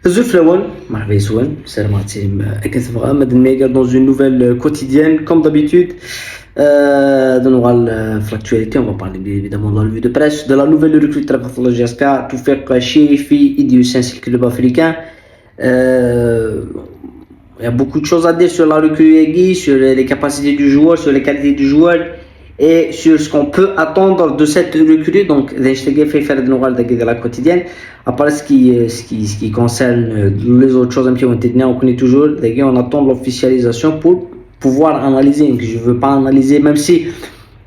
Zuflawan, Marvel Swan, Sermatim, Ekesvra, Madame Megar dans une nouvelle quotidienne, comme d'habitude. L'actualité, on va parler évidemment dans le vue de presse, de la nouvelle recrue de la GSK, tout faire Chérifi, Idioussin, c'est le club africain. Il y a beaucoup de choses à dire sur la recrue Egui, sur les capacités du joueur, sur les qualités du joueur et sur ce qu'on peut attendre de cette recrue. Donc, j'ai fait faire de la quotidienne. À part ce qui concerne les autres choses qui ont été dites, on connaît toujours, on attend l'officialisation pour pouvoir analyser. Je ne veux pas analyser, même si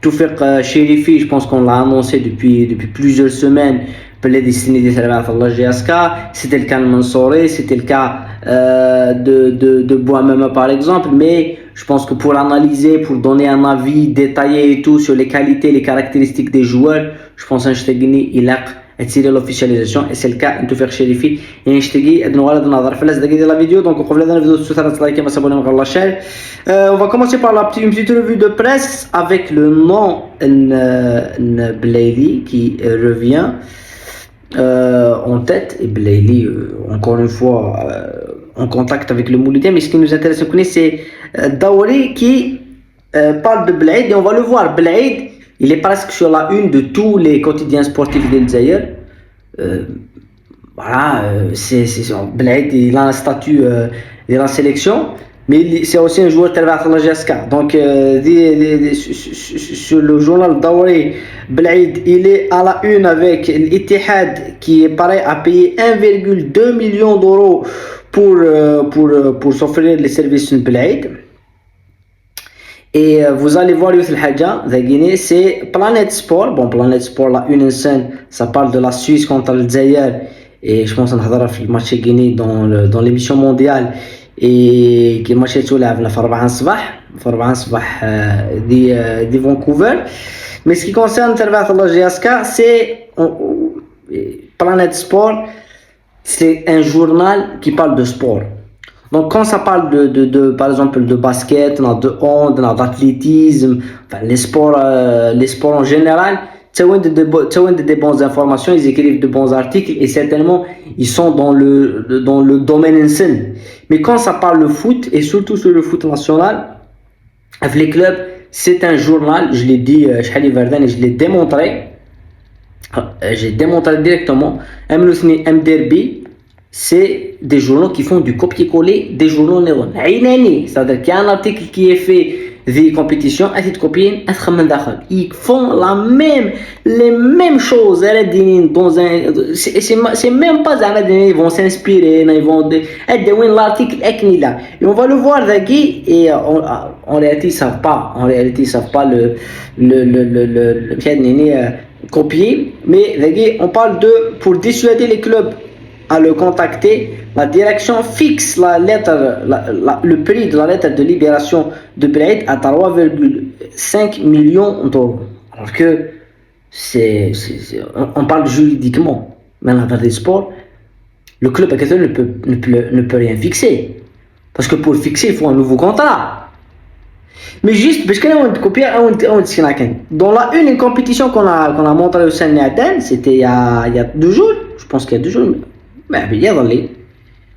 tout faire Chérifi, je pense qu'on l'a annoncé depuis plusieurs semaines. Les destinées des services de la GSK, c'était le cas de Mansouri, c'était le cas de Bouamema par exemple, mais je pense que pour analyser, pour donner un avis détaillé et tout sur les qualités, les caractéristiques des joueurs, je pense que il a attiré l'officialisation et c'est le cas de faire Chérifi et Nchtegui de la vidéo. Donc on va la vidéo sur la chaîne. On va commencer par une petite revue de presse avec le nom Blaili qui revient en tête. Et Blaili, encore une fois, en contact avec le Moulidien. Mais ce qui nous intéresse, c'est Daouri qui parle de Blaid. Et on va le voir. Blaid, il est presque sur la une de tous les quotidiens sportifs de Zaïre. Voilà, Blaid, il a un statut de la sélection. Mais c'est aussi un joueur de la GSK. Donc, sur le journal Daouri, Blaid, il est à la une avec l'Ittihad qui est prêt à payer 1,2 million d'euros pour s'offrir les services de Blaid. Et vous allez voir Youth Al-Hadja, c'est Planet Sport. Bon, Planet Sport, la une scène, ça parle de la Suisse contre le Zaïre. Et je pense qu'on a fait le match Guinée dans l'émission mondiale. Et qui ماتش تلعب في 4 الصباح دي Vancouver. Mais ce qui concerne la GSK, c'est Planet Sport, c'est un journal qui parle de sport. Donc quand ça parle de par exemple de basket, de hand, d'athlétisme, enfin, les sports en général, tu as des bonnes informations, ils écrivent de bons articles et certainement ils sont dans le domaine insane. Mais quand ça parle de foot et surtout sur le foot national, avec les clubs, c'est un journal, je l'ai dit, je l'ai démontré. J'ai démontré directement. M Derby, c'est des journaux qui font du copier-coller des journaux néo. C'est-à-dire qu'il y a un article qui est fait des compétitions, ils font les mêmes choses. C'est même pas ils vont s'inspirer, ils vont l'article là. Et on va le voir et en réalité ils savent pas. Le copier, mais on parle pour dissuader les clubs à le contacter, la direction fixe le prix de la lettre de libération de Blaid à 3,5 millions d'euros. Alors que on parle juridiquement, mais dans les sports, le club ne peut rien fixer. Parce que pour fixer, il faut un nouveau contrat. Mais juste, parce que dans la une compétition qu'on a montré au Sénégal, c'était il y a 2 jours, je pense qu'il y a 2 jours, mais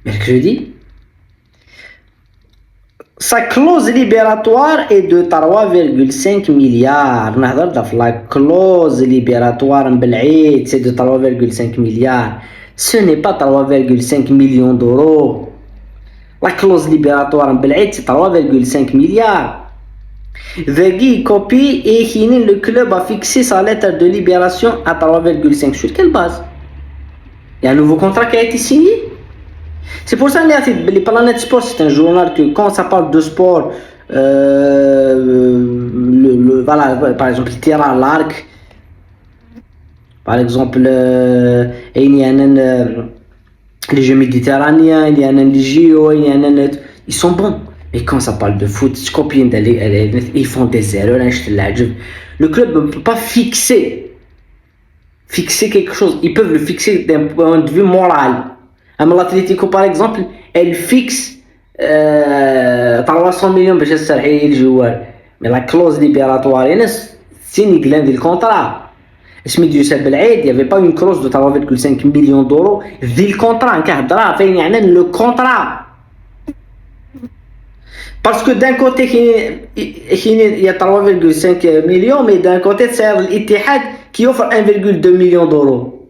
mercredi. Sa clause libératoire est de 3,5 milliards. La clause libératoire c'est de 3,5 milliards. Ce n'est pas 3,5 millions d'euros. La clause libératoire c'est 3,5 milliards. Vegui copie et le club a fixé sa lettre de libération à 3,5. Sur quelle base? Il y a un nouveau contrat qui a été signé. C'est pour ça que les Planet Sport, c'est un journal que quand ça parle de sport, voilà, par exemple, le tir à l'arc, par exemple, il y a les Jeux méditerranéens, il y a les JO, ils sont bons. Mais quand ça parle de foot, ils font des erreurs. Le club ne peut pas fixer quelque chose. Ils peuvent le fixer d'un point de vue moral. L'Atlético par exemple, elle fixe 300 millions باش تسرحي الجوال. Mais la clause libératoire, c'est une glande du contrat. اسمي يوسف بالعيد il y avait pas une clause de 3,5 millions d'euros ذي الكونترا كهضره فين يعني لو كونترا parce que d'un côté il y a 3,5 millions mais d'un côté c'est l'Ittihad qui offre 1,2 million d'euros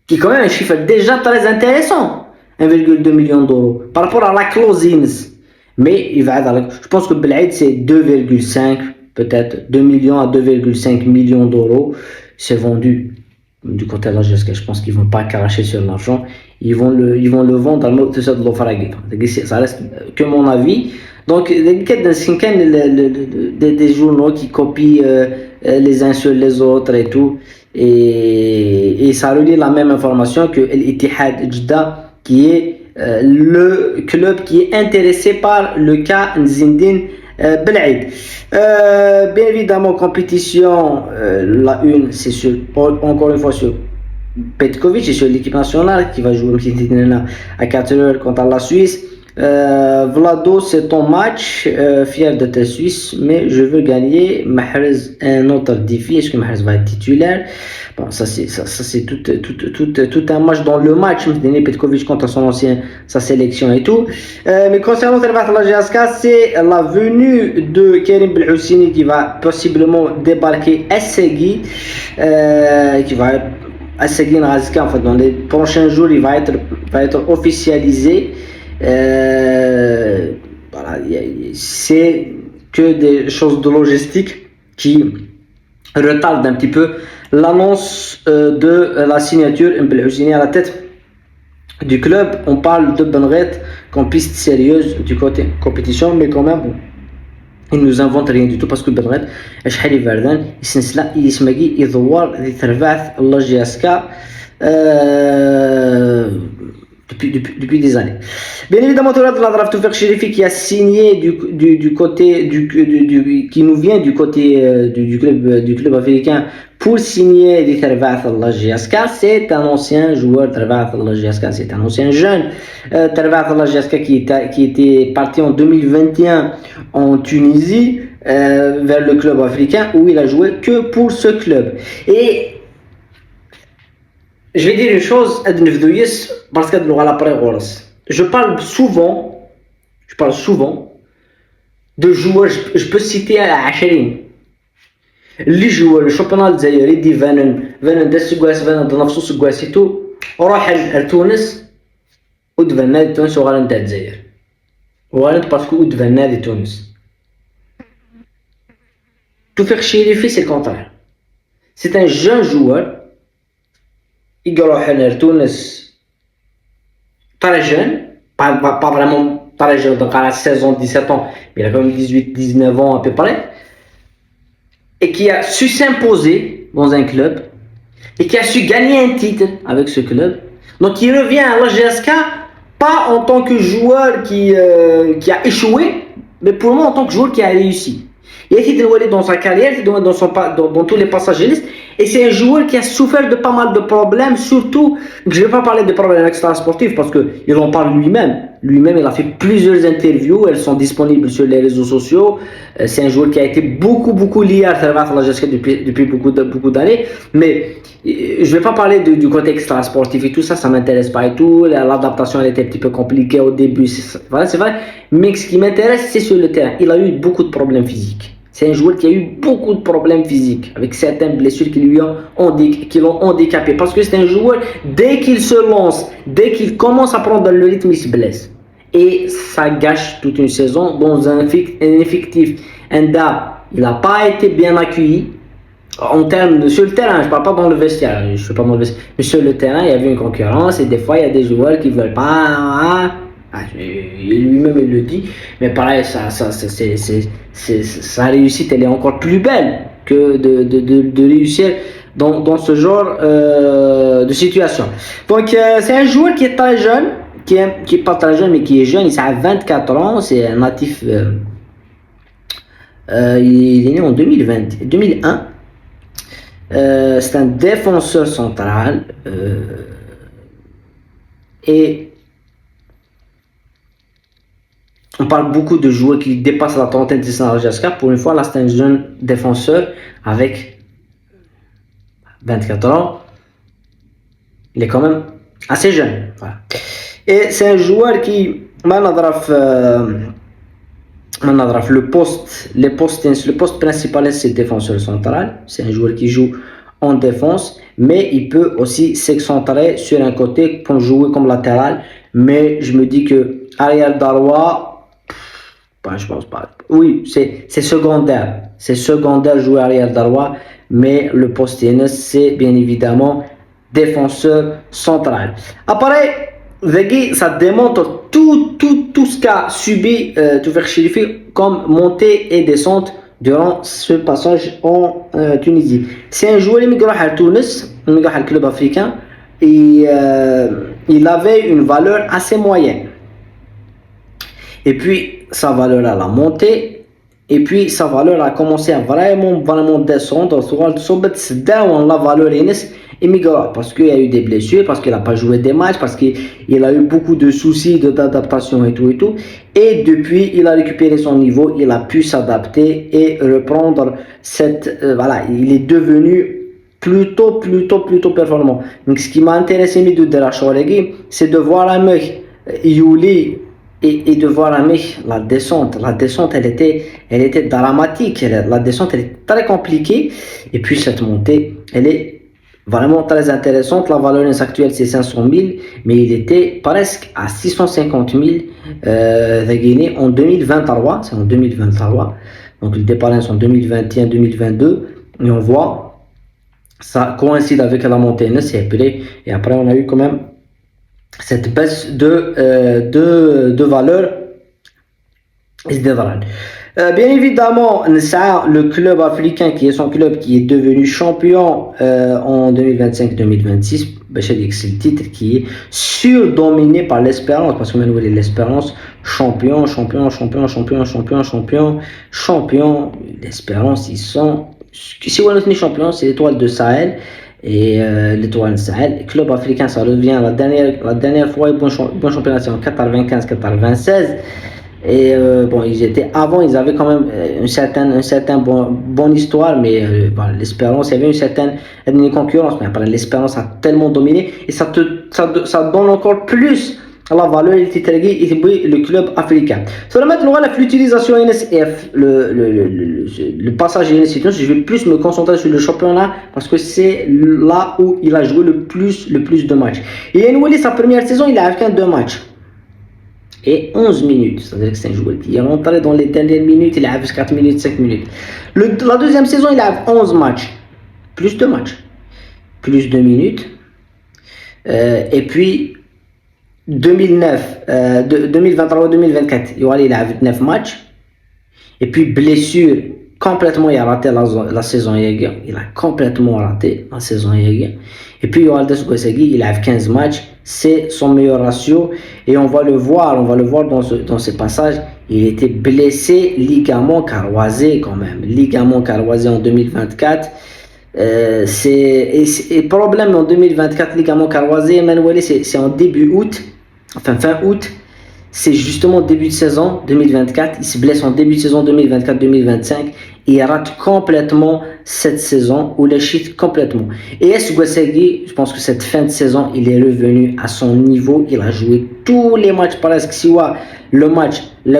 qui est quand même un chiffre déjà très intéressant 1,2 million d'euros par rapport à la clause mais il va je pense que Belhaïd c'est 2,5 peut-être 2 millions à 2,5 millions d'euros c'est vendu du côté de la GSK. Je pense qu'ils vont pas cracher sur l'argent, ils vont le vendre à l'autre de l'offre. Ça reste que mon avis. Donc des journaux qui copient les uns sur les autres et tout, et ça relie la même information que l'Ittihad Jeddah qui est le club qui est intéressé par le cas Nzindine Belhaïd. Bien évidemment, compétition, la une, c'est sur, encore une fois sur Petkovic et sur l'équipe nationale qui va jouer à 4h contre la Suisse. Vlado, c'est ton match, fier d'être Suisse, mais je veux gagner. Mahrez, un autre défi. Est-ce que Mahrez va être titulaire? Bon, ça c'est tout un match dans le match. Petkovic contre sa sélection et tout. Mais concernant la GSK, c'est la venue de Karim Belhoussini qui va possiblement débarquer à Segui, qui va à Segui en fait, dans les prochains jours, il va être officialisé. Voilà, c'est que des choses de logistique qui retardent un petit peu l'annonce de la signature Belhoussini à la tête du club. On parle de Benret comme piste sérieuse du côté compétition, mais quand même bon, il nous invente rien du tout parce que Benret شحال يبردان السلسله يسمى يدور ذي تربعث الله جاسكا depuis des années. Bien évidemment, Toufiq Chérifi qui a signé du côté qui nous vient du côté du club africain pour signer des Tervath Allah GSK. C'est un ancien joueur Tervath Allah GSK, c'est un ancien jeune Tervath Allah GSK qui était parti en 2021 en Tunisie vers le club africain où il a joué que pour ce club. Et je vais dire une chose, parce que je parle souvent de joueurs, je peux citer à 20 اللي جوا الشامبيونات الجزائري دي فانن داس سكواس فانن نفسو سكواسيتو وراح لتونس ودفن نادي تونس وغالنت تاع الجزائر وغالنت باسكو ودفن نادي تونس. توفيق الشريفي سي الكونترير, سي ان جون جوار يروح لتونس très jeune, pas vraiment très jeune, donc à 16 ans, 17 ans, mais il a quand même 18, 19 ans à peu près, et qui a su s'imposer dans un club, et qui a su gagner un titre avec ce club. Donc il revient à la GSK, pas en tant que joueur qui a échoué, mais pour moi en tant que joueur qui a réussi. Il a été dévoilé dans sa carrière, dans tous les passages de liste, et c'est un joueur qui a souffert de pas mal de problèmes, surtout, je ne vais pas parler de problèmes extra-sportifs parce qu'il en parle lui-même. Lui-même, il a fait plusieurs interviews, elles sont disponibles sur les réseaux sociaux. C'est un joueur qui a été beaucoup lié à la GSK depuis beaucoup d'années, mais je ne vais pas parler du côté extra-sportif et tout ça, ça ne m'intéresse pas et tout. L'adaptation, elle était un petit peu compliquée au début, c'est vrai, mais ce qui m'intéresse, c'est sur le terrain. Il a eu beaucoup de problèmes physiques. C'est un joueur qui a eu beaucoup de problèmes physiques, avec certaines blessures qui l'ont handicapé. Parce que c'est un joueur, dès qu'il se lance, dès qu'il commence à prendre le rythme, il se blesse. Et ça gâche toute une saison dans un effectif. Enda, il n'a pas été bien accueilli. En termes sur le terrain, je ne parle pas dans le vestiaire, mais sur le terrain, il y avait une concurrence et des fois, il y a des joueurs qui ne veulent pas. Lui-même il le dit, mais pareil, sa réussite elle est encore plus belle que de réussir dans ce genre de situation. Donc c'est un joueur qui est très jeune, qui est pas très jeune mais qui est jeune, il a 24 ans, c'est un natif, il est né en 2001, c'est un défenseur central et on parle beaucoup de joueurs qui dépassent la trentaine de la GSK. Pour une fois, là, c'est un jeune défenseur avec 24 ans. Il est quand même assez jeune. Voilà. Et c'est un joueur qui, le poste principal, c'est défenseur central. C'est un joueur qui joue en défense, mais il peut aussi s'excentrer sur un côté pour jouer comme latéral. Mais je me dis que arrière droit, je pense pas. Oui, c'est secondaire. C'est secondaire jouer arrière droit, mais le poste c'est bien évidemment défenseur central. Après, Vegui, ça démontre tout ce qu'a subi Toufer Chérifi comme montée et descente durant ce passage en Tunisie. C'est un joueur immigré à Tunis, immigré à club africain, et il avait une valeur assez moyenne. Et puis, sa valeur a monté, et puis sa valeur a commencé à vraiment descendre. La valeur immigré parce qu'il y a eu des blessures, parce qu'il n'a pas joué des matchs, parce qu'il a eu beaucoup de soucis d'adaptation et tout. Et depuis, il a récupéré son niveau, il a pu s'adapter et reprendre il est devenu plutôt performant. Donc, ce qui m'a intéressé de la Chorégui, c'est de voir un mec, Youli, et de voir un mec, la descente, elle était dramatique. La descente, elle est très compliquée. Et puis, cette montée, elle est vraiment très intéressante. La valeur actuelle, c'est 500 000, mais il était presque à 650 000 de Guinée en 2023. C'est en 2023. Donc, le départ est en 2021-2022. Et on voit, ça coïncide avec la montée. Et après, on a eu quand même cette baisse de valeur. Bien évidemment, le club africain qui est son club qui est devenu champion en 2025-2026, c'est le titre qui est surdominé par l'Espérance, parce que maintenant l'Espérance champion, l'Espérance ils sont, si on est champion, c'est l'Étoile de Sahel. Et l'Étoile de Sahel, le club africain, ça revient la dernière fois, bon championnat c'est en 95-96. Et ils avaient quand même une certaine bonne histoire, mais l'Espérance, il y avait une certaine concurrence, mais après l'Espérance a tellement dominé, et ça donne encore plus la valeur et le club africain. Sur l'utilisation NSF, le passage NSF, je vais plus me concentrer sur le championnat parce que c'est là où il a joué le plus de matchs. Et Nwali, sa première saison, il a fait 2 matchs. Et 11 minutes, c'est-à-dire que c'est un joueur qui est rentré dans les dernières minutes, il a fait 4 minutes, 5 minutes. La deuxième saison, il a 11 matchs, plus de matchs, plus de minutes. Et puis, 2023-2024, il a 9 matchs. Et puis, blessure, complètement, il a raté la saison hier. Il a complètement raté la saison hier. Et puis, il a 15 matchs. C'est son meilleur ratio. Et on va le voir dans ce passage. Il était blessé, ligament carroisé quand même. Ligament carroisé en 2024. C'est problème en 2024, ligament carroisé. Emmanuel, c'est en début août. Enfin, fin août. C'est justement début de saison 2024. Il se blesse en début de saison 2024-2025. Il rate complètement cette saison ou les chiffres complètement. Et Guessegui, je pense que cette fin de saison, il est revenu à son niveau. Il a joué tous les matchs presque. Si le match, il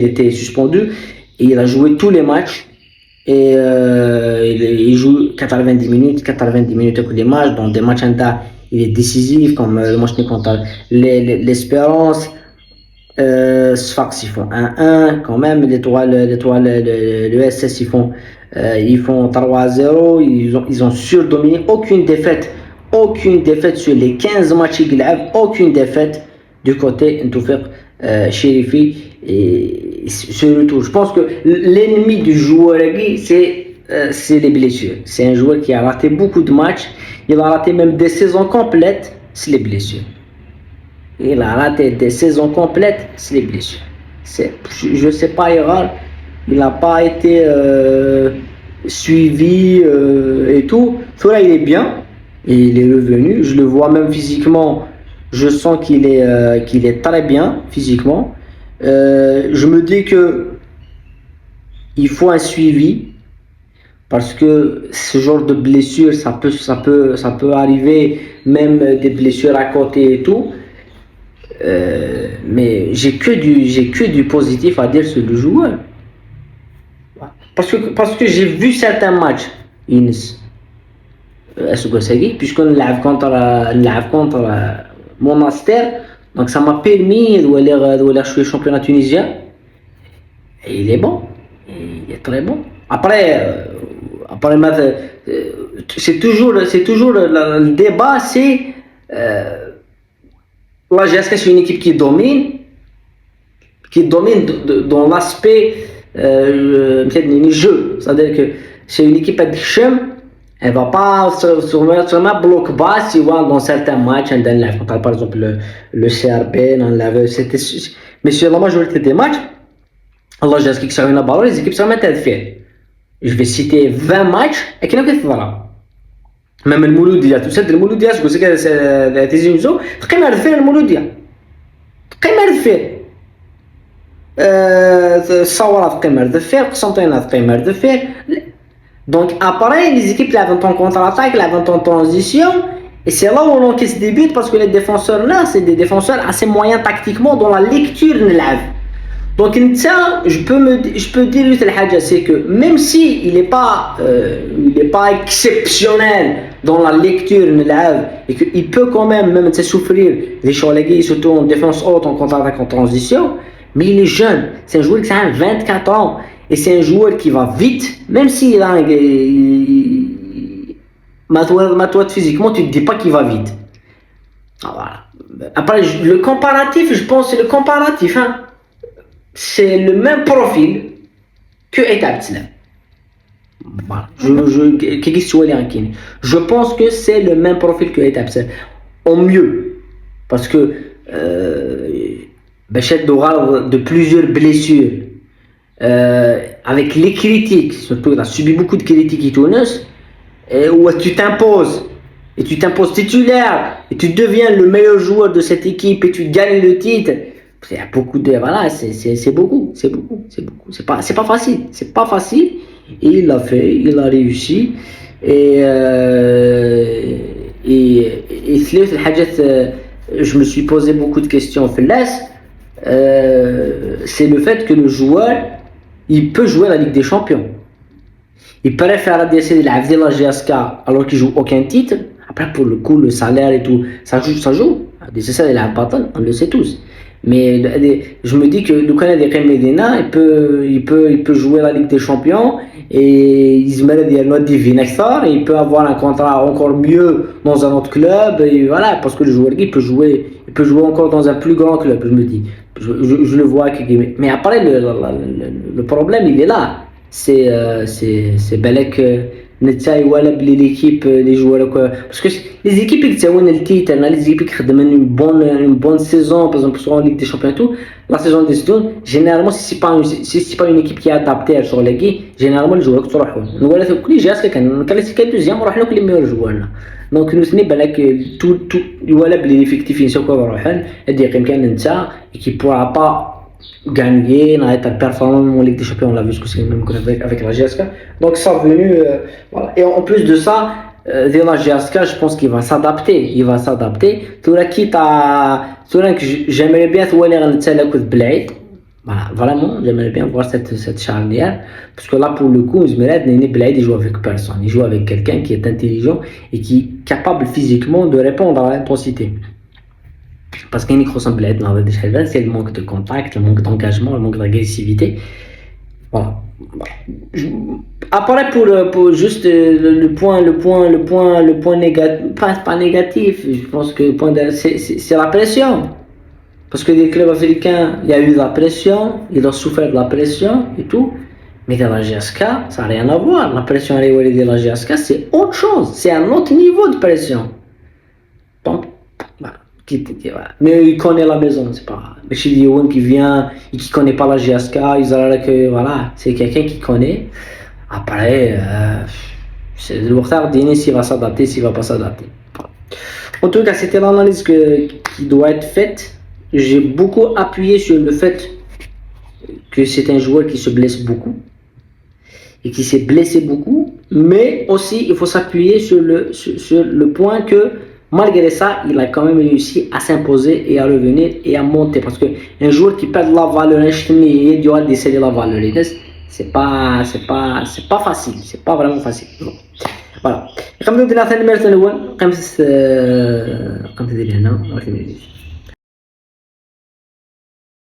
était suspendu. Et il a joué tous les matchs. Et il joue 90 minutes tous les matchs. Dans des matchs, il est décisif, comme le match contre l'Espérance. Sfax, ils font 1-1 quand même. Le SS, ils font 3-0. Ils ont surdominé. Aucune défaite sur les 15 matchs qu'il a. Aucune défaite du côté de Toufer Chérifi. Et ce retour, je pense que l'ennemi du joueur, c'est les blessures. C'est un joueur qui a raté beaucoup de matchs. Il a raté même des saisons complètes, c'est les blessures. Il a raté des saisons complètes, c'est les blessures. Je ne sais pas, erreur. Il n'a pas été suivi et tout. Là, il est bien. Et il est revenu. Je le vois même physiquement. Je sens qu'il est très bien physiquement. Je me dis que il faut un suivi. Parce que ce genre de blessure, ça peut arriver, même des blessures à côté et tout. Mais j'ai que du positif à dire sur le joueur. Parce que j'ai vu certains matchs, Ines, puisqu'on l'a contre Monastir, donc ça m'a permis de jouer le championnat tunisien. Et il est bon, il est très bon. Après c'est toujours le débat, c'est la GSK, c'est une équipe qui domine dans l'aspect jeu. C'est-à-dire que c'est une équipe de chem, elle va pas se mettre bloc bas si dans certains matchs, par exemple le CRB, mais sur la majorité des matchs, Allah جالس كي كسرنا بالون les équipes sont متدفين. Je vais citer 20 matchs et qui n'ont que voilà. Même le Mouloudia, tu sais le Mouloudia, je sais que c'est des émissions, تقيم هذا المولودية. تقيم هذا الصورات تقيم هذا قسنطينة تقيم هذا. Donc après les équipes là vont en contre-attaque, là vont en transition et c'est là où on encaisse des buts parce que les défenseurs là, c'est des défenseurs assez moyens tactiquement dans la lecture de l'ave. Donc ça, je peux dire une chose, c'est que même si il n'est pas exceptionnel dans la lecture de l'ave et qu'il peut quand même souffrir des cholégues, surtout en défense haute, en contre-attaque, en transition, mais il est jeune. C'est un joueur qui a 24 ans et c'est un joueur qui va vite, même s'il a matouette physiquement, tu ne te dis pas qu'il va vite. Voilà. Après, le comparatif, je pense que c'est le comparatif, hein. C'est le même profil que Etab Tslam. Voilà. Je pense que c'est le même profil que Etab Tslam. Au mieux. Parce que Bachet Doral de plusieurs blessures, avec les critiques, surtout il a subi beaucoup de critiques Tunis, où tu t'imposes. Et tu t'imposes titulaire. Et tu deviens le meilleur joueur de cette équipe et tu gagnes le titre. Il y a beaucoup de voilà, c'est beaucoup, c'est pas facile et il l'a fait, il a réussi et je me suis posé beaucoup de questions c'est le fait que le joueur il peut jouer la Ligue des Champions. Il préfère adresser la GSK alors qu'il joue aucun titre. Après pour le coup le salaire et tout ça joue. C'est ça il a pas on le sait tous. Mais je me dis que le Canada Medina, il peut jouer la Ligue des Champions et il se met à divine et il peut avoir un contrat encore mieux dans un autre club et voilà parce que le joueur il peut jouer encore dans un plus grand club. Je me dis, je le vois mais après le problème il est là, c'est Belek نتاعي ولا بلي ليكيب لي جوار باسكو لي زيكيب اللي تساوين التيتر لي زيكيب خدمن une bonne saison par exemple sur en Ligue des Champions tout la saison des saisons généralement si c'est pas une équipe qui est adaptée sur la ligue généralement les joueurs تروحوا ولا كل جاسك كان كلاسيكال دوزيام راح لك لي ميور جوارنا دونك نسني بالك تو ولا بلي ليفيكتيف ينساو راحن هذه كان انت qui pourra pas gagner, n'a été performant en Ligue des Champions, on l'a vu ce que c'est même avec la GSK. Donc ça venu, voilà. Et en plus de ça, la GSK, je pense qu'il va s'adapter. Tout là quitte à, tout là que j'aimerais bien voir le coup de Blade. Voilà, vraiment, j'aimerais bien voir cette charnière, parce que là pour le coup, Blade il joue avec personne, il joue avec quelqu'un qui est intelligent et qui est capable physiquement de répondre à l'intensité. Parce qu'il y a une c'est le manque de contact, le manque d'engagement, le manque d'agressivité. Voilà. Après pour juste le point négatif, pas négatif, je pense que c'est la pression. Parce que les clubs africains, il y a eu de la pression, ils ont souffert de la pression et tout. Mais dans la GSK, ça n'a rien à voir. La pression de la GSK, c'est autre chose, c'est un autre niveau de pression. Donc, voilà. Mais il connaît la maison, c'est pas Youn qui vient et qui connaît pas la GSK, que voilà, c'est quelqu'un qui connaît. Après, c'est le retard d'Inès s'il va s'adapter, s'il va pas s'adapter. En tout cas, c'était l'analyse qui doit être faite. J'ai beaucoup appuyé sur le fait que c'est un joueur qui se blesse beaucoup et qui s'est blessé beaucoup. Mais aussi, il faut s'appuyer sur le point que malgré ça, il a quand même réussi à s'imposer et à revenir et à monter. Parce qu'un joueur qui perd la valeur, il doit décéder la valeur. C'est pas facile. C'est pas vraiment facile. Non. Voilà. كم تدير هنا؟ كم تدير هنا؟